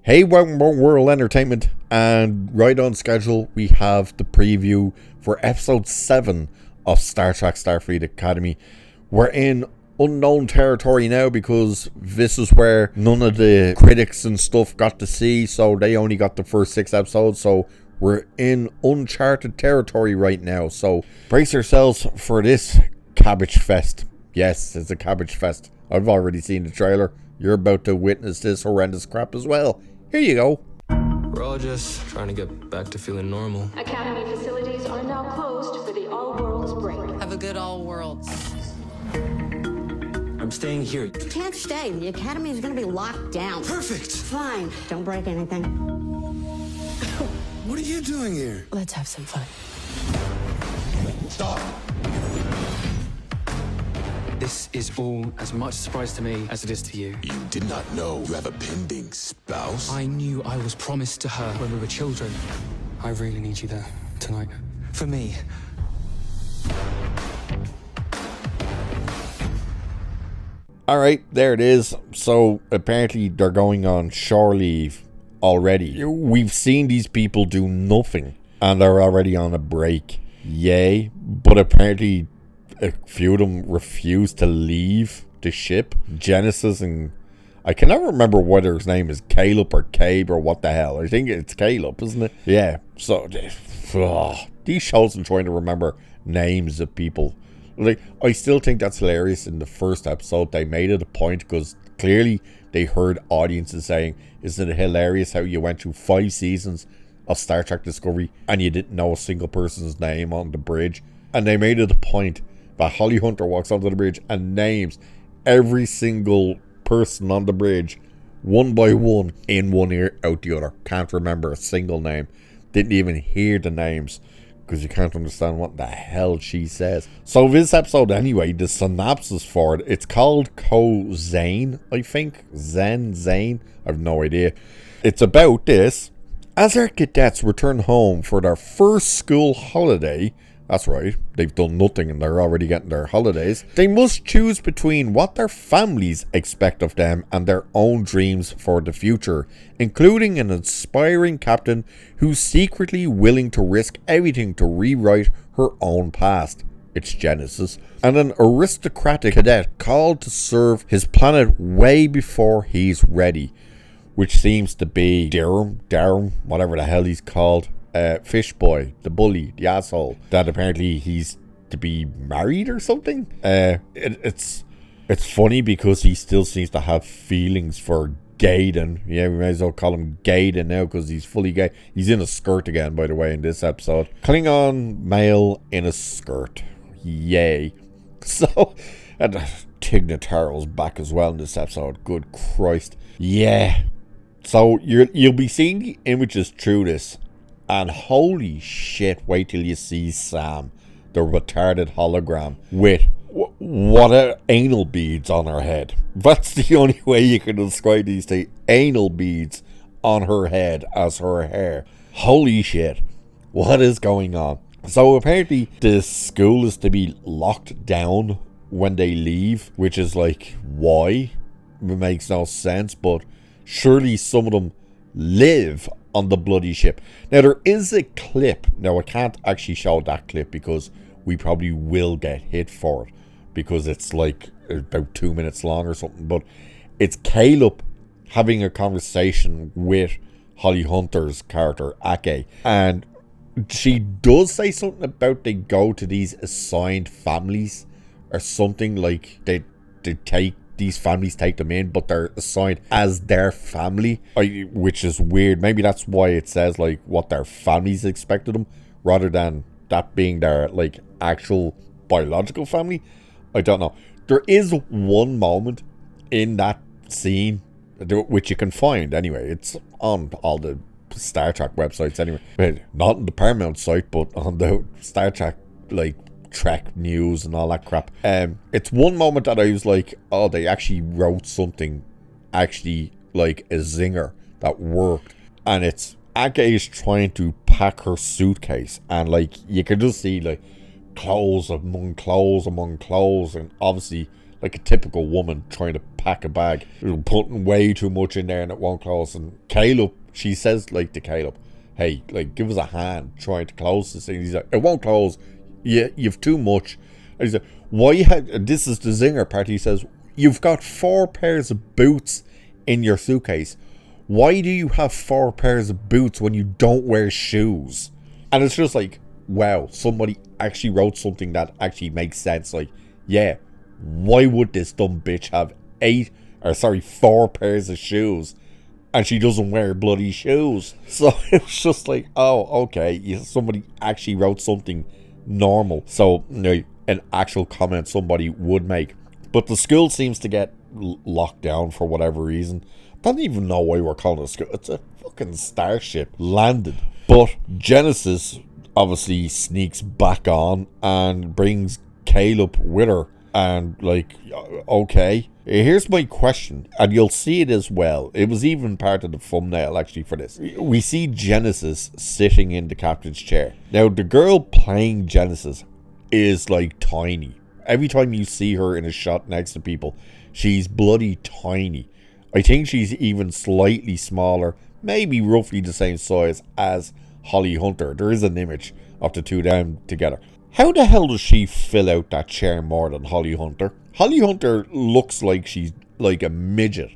Hey, welcome to World Entertainment, and right on schedule we have the preview for episode 7 of Star Trek Starfleet Academy. We're in unknown territory now because this is where none of the critics and stuff got to see, so they only got the first 6 episodes, so we're in uncharted territory right now. So brace yourselves for this cabbage fest. Yes, it's a cabbage fest. I've already seen the trailer. You're about to witness this horrendous crap as well. Here you go. We're all just trying to get back to feeling normal. Academy facilities are now closed for the All Worlds break. Have a good All Worlds. I'm staying here. You can't stay. The Academy is going to be locked down. Perfect! Fine. Don't break anything. What are you doing here? Let's have some fun. Stop! This is all as much a surprise to me as it is to you. You did not know you have a pending spouse? I knew I was promised to her when we were children. I really need you there tonight. For me. Alright, there it is. So apparently they're going on shore leave already. We've seen these people do nothing and they're already on a break. Yay. But apparently a few of them refuse to leave the ship. Genesis and I can never remember whether his name is Caleb or Cabe or what the hell. I think it's Caleb, isn't it? Yeah. So these shows are trying to remember names of people. Like, I still think that's hilarious. In the first episode they made it a point because clearly they heard audiences saying, isn't it hilarious how you went through 5 seasons of Star Trek Discovery and you didn't know a single person's name on the bridge? And they made it a point that Holly Hunter walks onto the bridge and names every single person on the bridge one by one, in one ear, out the other. Can't remember a single name. Didn't even hear the names because you can't understand what the hell she says. So this episode anyway, the synopsis for it, it's called Co-Zane, I think. Zane. I've no idea. It's about this. As our cadets return home for their first school holiday, that's right, they've done nothing and they're already getting their holidays, they must choose between what their families expect of them and their own dreams for the future, including an inspiring captain who's secretly willing to risk everything to rewrite her own past. It's Genesis. And an aristocratic cadet called to serve his planet way before he's ready, which seems to be Durham, whatever the hell he's called. Fish boy, the bully, the asshole, that apparently he's to be married or something. It's funny because he still seems to have feelings for Gaiden. Yeah, we may as well call him Gaiden now because he's fully gay. He's in a skirt again, by the way, in this episode. Klingon male in a skirt. Yay. So, and Tig Notaro's back as well in this episode. Good Christ. Yeah. So you'll be seeing the images through this. And holy shit, wait till you see Sam, the retarded hologram, with what anal beads on her head. That's the only way you can describe these things. Anal beads on her head as her hair. Holy shit, what is going on? So apparently the school is to be locked down when they leave, which is like, why? It makes no sense, but surely some of them live on the bloody ship. Now there is a clip. Now I can't actually show that clip because we probably will get hit for it because it's like about 2 minutes long or something. But it's Caleb having a conversation with Holly Hunter's character Ake, and she does say something about they go to these assigned families or something, like they take these families, take them in, but they're assigned as their family, which is weird. Maybe that's why it says like what their families expected them rather than that being their like actual biological family. I don't know. There is one moment in that scene which you can find anyway. It's on all the Star Trek websites anyway, but not on the Paramount site, but on the Star Trek like Trek news and all that crap. It's one moment that I was like, oh, they actually wrote something actually like a zinger that worked. And it's Ake is trying to pack her suitcase, and like you can just see like clothes among clothes among clothes, and obviously like a typical woman trying to pack a bag, putting way too much in there and it won't close. And Caleb, she says like to Caleb, hey, like give us a hand trying to close this thing. He's like, it won't close, you've too much. And he's like, this is the zinger part. He says, you've got 4 pairs of boots in your suitcase. Why do you have 4 pairs of boots when you don't wear shoes? And it's just like, wow, somebody actually wrote something that actually makes sense. Like, yeah, why would this dumb bitch have 4 pairs of shoes and she doesn't wear bloody shoes? So it's just like, oh, okay, somebody actually wrote something normal. So, an actual comment somebody would make. But the school seems to get locked down for whatever reason. I don't even know why we're calling it a school. It's a fucking starship landed. But Genesis obviously sneaks back on and brings Caleb with her. And like, okay, here's my question, and you'll see it as well. It was even part of the thumbnail actually for this. We see Genesis sitting in the captain's chair. Now the girl playing Genesis is like tiny. Every time you see her in a shot next to people, she's bloody tiny. I think she's even slightly smaller, maybe roughly the same size as Holly Hunter. There is an image of the two of them together. How the hell does she fill out that chair more than Holly Hunter? Holly Hunter looks like she's like a midget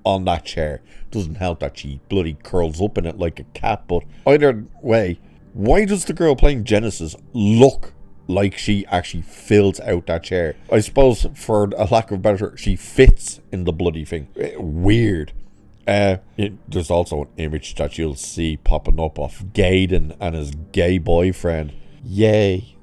on that chair. Doesn't help that she bloody curls up in it like a cat, but either way, why does the girl playing Genesis look like she actually fills out that chair? I suppose, for a lack of a better, she fits in the bloody thing. Weird. There's also an image that you'll see popping up of Gaiden and his gay boyfriend. Yay.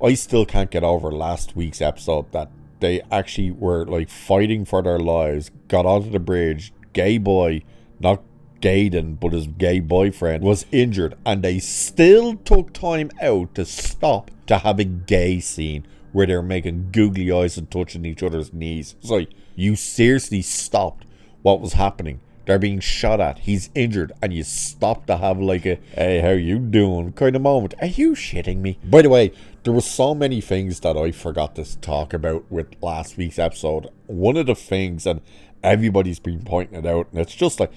I still can't get over last week's episode that they actually were like fighting for their lives, got onto the bridge, gay boy, not Gaiden, but his gay boyfriend was injured, and they still took time out to stop to have a gay scene where they're making googly eyes and touching each other's knees. It's like, you seriously stopped what was happening. They're being shot at, he's injured, and you stop to have like a, hey, how you doing kind of moment. Are you shitting me? By the way, there were so many things that I forgot to talk about with last week's episode. One of the things, and everybody's been pointing it out, and it's just like,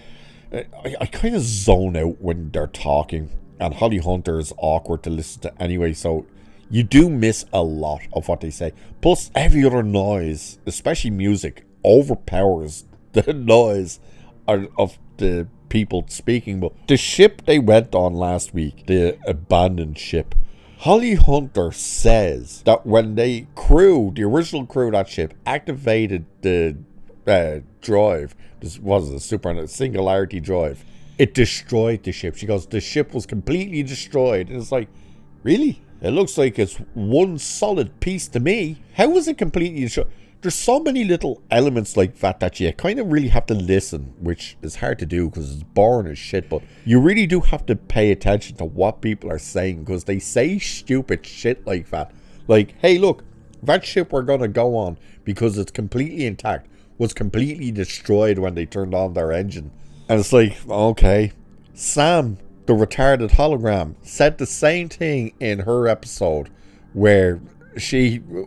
I kind of zone out when they're talking, and Holly Hunter is awkward to listen to anyway, so you do miss a lot of what they say. Plus, every other noise, especially music, overpowers the noise of the people speaking. But the ship they went on last week, the abandoned ship, Holly Hunter says that when the original crew of that ship, activated the drive, this was a singularity drive, it destroyed the ship. She goes, the ship was completely destroyed. And it's like, really? It looks like it's one solid piece to me. How was it completely destroyed? There's so many little elements like that you kind of really have to listen, which is hard to do because it's boring as shit, but you really do have to pay attention to what people are saying, because they say stupid shit like that. Like, hey, look, that ship we're going to go on, because it's completely intact, was completely destroyed when they turned on their engine. And it's like, okay. Sam, the retarded hologram, said the same thing in her episode where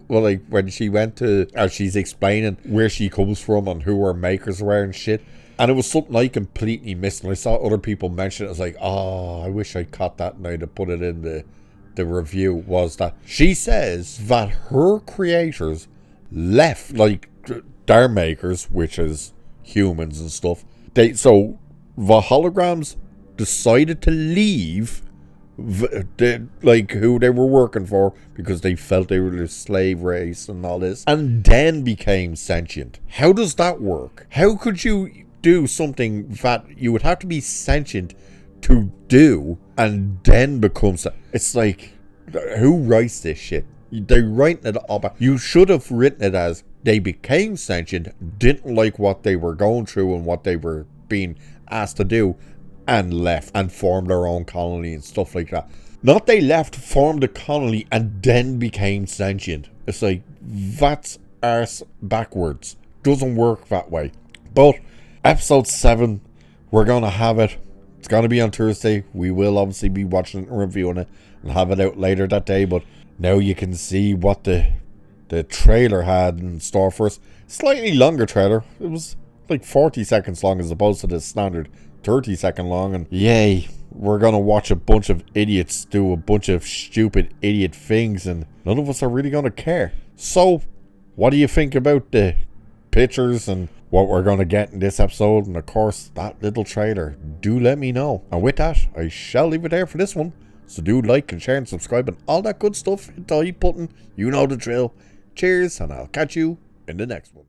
when she went to, as she's explaining where she comes from and who her makers were and shit, and it was something I completely missed, and I saw other people mention it. I was like, oh, I wish I caught that and I'd have put it in the review. Was that she says that her creators left, like their makers, which is humans and stuff, so the holograms decided to leave who they were working for, because they felt they were a slave race and all this, and then became sentient. How does that work? How could you do something that you would have to be sentient to do and then become it's like, who writes this shit? They're writing it up. You should have written it as they became sentient, didn't like what they were going through and what they were being asked to do, and left and formed their own colony and stuff like that. Not they left, formed a colony, and then became sentient. It's like, that's arse backwards. Doesn't work that way. But episode 7, we're going to have it. It's going to be on Thursday. We will obviously be watching it and reviewing it and have it out later that day. But Now you can see what the trailer had in store for us. Slightly longer trailer. It was like 40 seconds long as opposed to the standard 30-second long. And yay, we're gonna watch a bunch of idiots do a bunch of stupid idiot things, and none of us are really gonna care. So, what do you think about the pictures and what we're gonna get in this episode? And of course, that little trailer. Do let me know. And with that, I shall leave it there for this one. So do like and share and subscribe and all that good stuff. Hit the like button. You know the drill. Cheers, and I'll catch you in the next one.